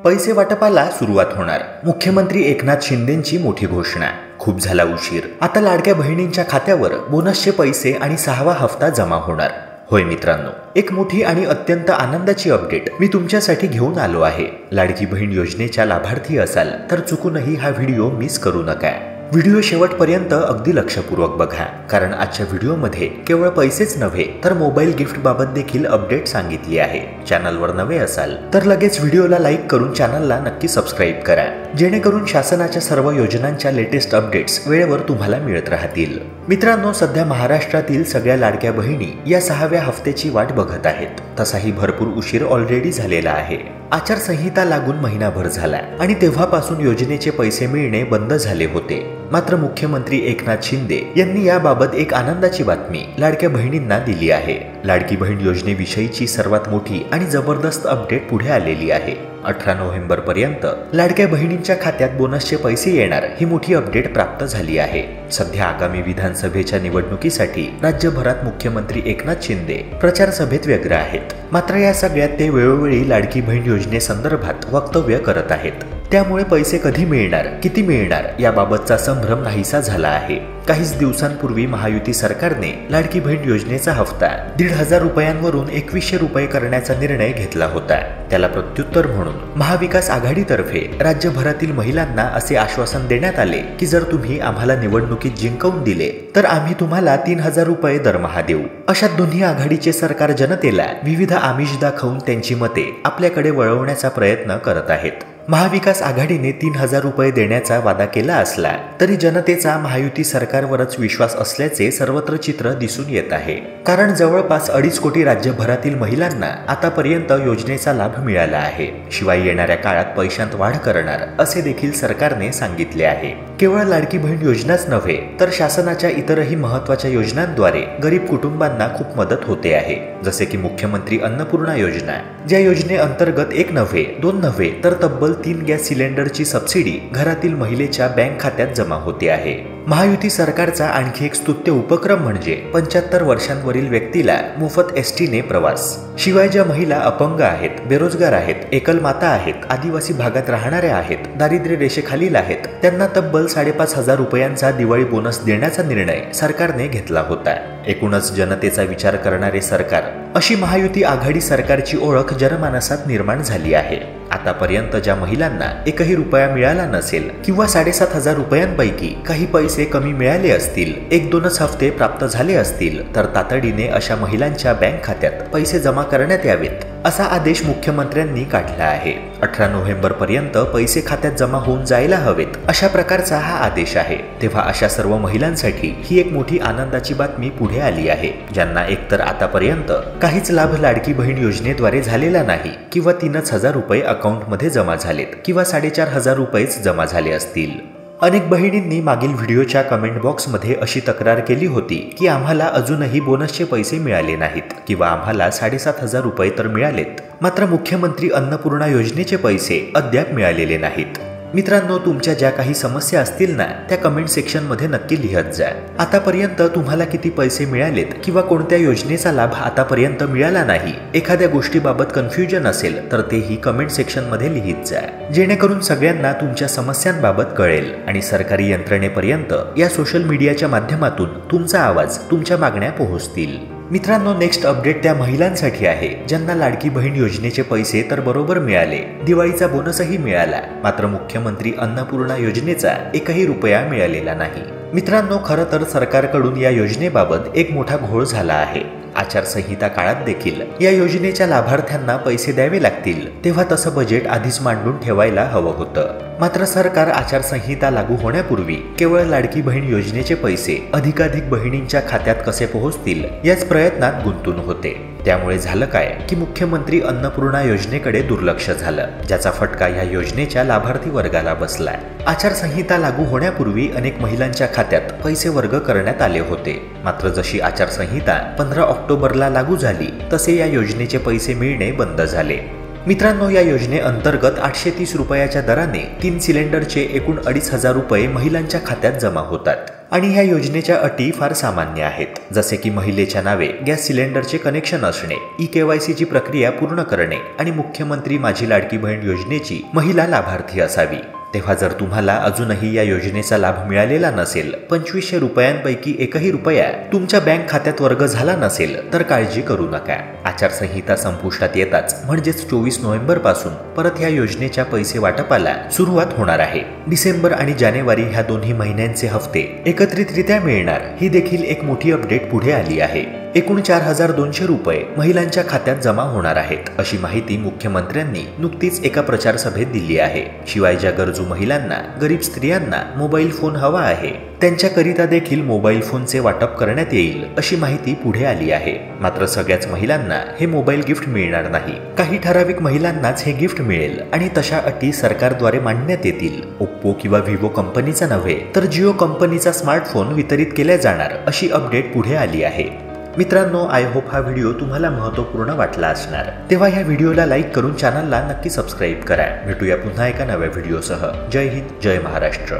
पैसे वाटपाला सुरुवात होणार. मुख्यमंत्री एकनाथ शिंदेंची मोठी घोषणा. खूप झाला उशीर. आता लाडक्या बहिणींच्या खात्यावर बोनसचे पैसे आणि 6वा हप्ता जमा होणार. होय मित्रांनो, एक मोठी आणि अत्यंत आनंदाची अपडेट मी तुमच्यासाठी घेऊन आलो आहे. लाडकी बहीण योजनेच्या लाभार्थी असाल तर चुकूनही हा व्हिडिओ मिस करू नका. व्हिडिओ शेवटपर्यंत अगदी लक्षपूर्वक बघा, कारण आजच्या व्हिडिओमध्ये केवळ पैसेच नव्हे तर मोबाईल गिफ्ट बाबत देखील अपडेट सांगितली आहे. चॅनलवर नवे असाल तर लगेच व्हिडिओला लाईक करून चॅनलला नक्की सबस्क्राईब करा, जेणेकरून शासनाच्या सर्व योजनांच्या लेटेस्ट अपडेट्स वेळेवर तुम्हाला मिळत राहतील. मित्रांनो, सध्या महाराष्ट्रातील सगळ्या लाडक्या बहिणी या 6व्या हफ्त्याची वाट बघत आहेत. तसाही भरपूर उशीर ऑलरेडी झालेला आहे. आचारसंहिता लागून महिनाभर झाला आणि तेव्हापासून योजनेचे पैसे मिळणे बंद झाले होते. मात्र मुख्यमंत्री एकनाथ शिंदे यांनी याबाबत एक आनंदाची बातमी लाडक्या बहिणींना दिली आहे. लाडकी बहीण योजनेविषयीची सर्वात मोठी आणि जबरदस्त अपडेट पुढे आलेली आहे. 18 नोव्हेंबर पर्यंत लाडक्या बहिणींच्या खात्यात बोनसचे पैसे येणार ही मोठी अपडेट प्राप्त झाली आहे. सध्या आगामी विधानसभेच्या निवडणुकीसाठी राज्यभरात मुख्यमंत्री एकनाथ शिंदे प्रचार सभेत व्यग्र आहेत. मात्र या सगळ्यात ते वेळोवेळी लाडकी बहीण योजनेसंदर्भात वक्तव्य करत आहेत. त्यामुळे पैसे कधी मिळणार, किती मिळणार याबाबतचा संभ्रम नाहीसा झाला आहे. काहीच दिवसांपूर्वी महायुती सरकारने लाडकी बहीण योजनेचा हप्ता 1,500 रुपयांवरून 2100 रुपये करण्याचा निर्णय घेतला होता. त्याला प्रत्युत्तर म्हणून महाविकास आघाडीतर्फे राज्यभरातील महिलांना असे आश्वासन देण्यात आले की जर तुम्ही आम्हाला निवडणुकीत जिंकवून दिले तर आम्ही तुम्हाला 3000 रुपये दरमहा देऊ. अशा दोन्ही आघाडीचे सरकार जनतेला विविध आमिष दाखवून त्यांची मते आपल्याकडे वळवण्याचा प्रयत्न करत आहेत. महाविकास आघाडीने 3000 रुपये देण्याचा वादा केला असला तरी जनतेचा महायुती सरकारवरच विश्वास असल्याचे सर्वत्र चित्र दिसून येत आहे. कारण जवळपास 2.5 कोटी राज्यभरातील महिलांना आतापर्यंत योजनेचा लाभ मिळाला आहे. शिवाय येणाऱ्या काळात पैशांत वाढ करणार असे देखील सरकारने सांगितले आहे. केवळ लाडकी बहीण योजनाच नव्हे तर शासनाच्या इतरही महत्त्वाच्या योजनांद्वारे गरीब कुटुंबांना खूप मदत होते आहे. जसे की मुख्यमंत्री अन्नपूर्णा योजना, ज्या योजनेअंतर्गत 1 नव्हे 2 नव्हे तर तब्बल 3 गॅस सिलेंडरची सबसिडी घरातील महिलेच्या बँक खात्यात जमा होते आहे. महायुती सरकारचा आणखी एक स्तुत्य उपक्रम म्हणजे 75 वर्षांवरील व्यक्तीला मोफत एसटीने प्रवास. शिवाय ज्या महिला अपंग आहेत, बेरोजगार आहेत, एकल माता आहेत, आदिवासी भागात राहणाऱ्या आहेत, दारिद्र्य रेषेखालील आहेत, त्यांना तब्बल 5,500 रुपयांचा दिवाळी बोनस देण्याचा निर्णय सरकारने घेतला होता. एकूणच जनतेचा विचार करणारे सरकार अशी महायुती आघाडी सरकारची ओळख जनमानसात निर्माण झाली आहे. आतापर्यंत ज्या महिलांना 1ही रुपया मिळाला नसेल किंवा 7,500 रुपयांपैकी काही पैसे कमी मिळाले असतील, 1-2च हफ्ते प्राप्त झाले असतील तर तातडीने अशा महिलांच्या बँक खात्यात पैसे जमा करण्यात यावेत असा आदेश मुख्यमंत्र्यांनी काढला आहे. 18 नोव्हेंबर पर्यंत पैसे खात्यात जमा होऊन जायला हवेत अशा प्रकारचा हा आदेश आहे. तेव्हा अशा सर्व महिलांसाठी ही एक मोठी आनंदाची बातमी पुढे आली आहे, ज्यांना एकतर आतापर्यंत काहीच लाभ लाडकी बहीण योजनेद्वारे झालेला नाही किंवा 3,000 रुपये अकाउंटमध्ये जमा झालेत किंवा 4,500 रुपयेच जमा झाले असतील. अनेक बहिणींनी मागील व्हिडिओच्या कमेंट बॉक्समध्ये अशी तक्रार केली होती की आम्हाला अजूनही बोनसचे पैसे मिळाले नाहीत किंवा आम्हाला 7,500 रुपये तर मिळालेत, मात्र मुख्यमंत्री अन्नपूर्णा योजनेचे पैसे अद्याप मिळालेले नाहीत. मित्रांनो, तुमच्या ज्या काही समस्या असतील ना त्या कमेंट सेक्शनमध्ये नक्की लिहत जा. आतापर्यंत तुम्हाला किती पैसे मिळालेत किंवा कोणत्या योजनेचा लाभ आतापर्यंत मिळाला नाही, एखाद्या गोष्टीबाबत कन्फ्युजन असेल तर तेही कमेंट सेक्शनमध्ये लिहित जा, जेणेकरून सगळ्यांना तुमच्या समस्यांबाबत कळेल आणि सरकारी यंत्रणेपर्यंत या सोशल मीडियाच्या माध्यमातून तुमचा आवाज, तुमच्या मागण्या पोहोचतील. मित्रांनो, नेक्स्ट अपडेट त्या महिलांसाठी आहे ज्यांना लाडकी बहीण योजनेचे पैसे तर बरोबर मिळाले, दिवाळीचा बोनसही मिळाला, मात्र मुख्यमंत्री अन्नपूर्णा योजनेचा 1ही रुपया मिळालेला नाही. मित्रांनो, खरं तर सरकारकडून या योजनेबाबत एक मोठा घोळ झाला आहे. आचारसंहिता काळात देखील या योजनेच्या लाभार्थ्यांना पैसे द्यावे लागतील, तेव्हा तसं बजेट आधीच मांडून ठेवायला हवं होतं. मात्र सरकार आचारसंहिता लागू होण्यापूर्वी केवळ लाडकी बहीण योजनेचे पैसे अधिकाधिक बहिणींच्या खात्यात कसे पोहोचतील याच प्रयत्नात गुंतून होते. त्यामुळे झालं काय की मुख्यमंत्री अन्नपूर्णा योजनेकडे दुर्लक्ष झालं, ज्याचा फटका या योजनेच्या लाभार्थी वर्गाला बसला. आचारसंहिता लागू होण्यापूर्वी अनेक महिलांच्या खात्यात पैसे वर्ग करण्यात आले होते, मात्र जशी आचारसंहिता 15 ऑक्टोबरला लागू झाली तसे या योजनेचे पैसे मिळणे बंद झाले. मित्रांनो, या योजनेअंतर्गत 830 रुपयाच्या दराने 3 सिलेंडरचे एकूण 2,500 रुपये महिलांच्या खात्यात जमा होतात. आणि ह्या योजनेच्या अटी फार सामान्य आहेत, जसे की महिलेच्या नावे गॅस सिलेंडरचे कनेक्शन असणे, KYC ची प्रक्रिया पूर्ण करणे आणि मुख्यमंत्री माझी लाडकी बहीण योजनेची महिला लाभार्थी असावी। तेव्हा जर तुम्हाला अजूनही या योजनेचा लाभ मिळालेला नसेल, 2500 रुपयांपैकी एकही रुपया तुमच्या बँक खात्यात वर्ग झाला नसेल, तर काळजी करू नका। आचारसंहिता संपुष्टात येताच म्हणजेच 24 नोव्हेंबर पासून परत ह्या योजनेच्या पैसे वाटपाला सुरुवात होणार आहे। डिसेंबर आणि जानेवारी ह्या दोन्ही महिन्यांचे हफ्ते एकत्रितरित्या मिळणार ही देखील एक मोठी अपडेट पुढे आली आहे। एकूण 4200 रुपये महिलांच्या खात्यात जमा होणार आहेत, अशी माहिती मुख्यमंत्र्यांनी नुकतीच एका प्रचार सभेत दिली आहे। शिवाय ज्या गरजू महिलांना, गरीब स्त्रियांना मोबाईल फोन हवा आहे, त्यांच्याकरिता देखील मोबाईल फोनचे वाटप करण्यात येईल, अशी माहिती पुढे आली आहे। मात्र सगळ्याच महिलांना हे मोबाईल गिफ्ट मिळणार नाही, काही ठराविक महिलांनाच हे गिफ्ट मिळेल आणि तशा अटी सरकारद्वारे मांडण्यात येतील। ओप्पो किंवा विवो कंपनीचा नव्हे तर जिओ कंपनीचा स्मार्टफोन वितरित केला जाणार, अशी अपडेट पुढे आली आहे। मित्रांनो, आय होप हा व्हिडिओ तुम्हाला महत्त्वपूर्ण वाटला असणार, तेव्हा या व्हिडिओला लाईक करून चॅनलला नक्की सबस्क्राईब करा। भेटूया पुन्हा एका नव्या व्हिडिओसह। जय हिंद, जय महाराष्ट्र।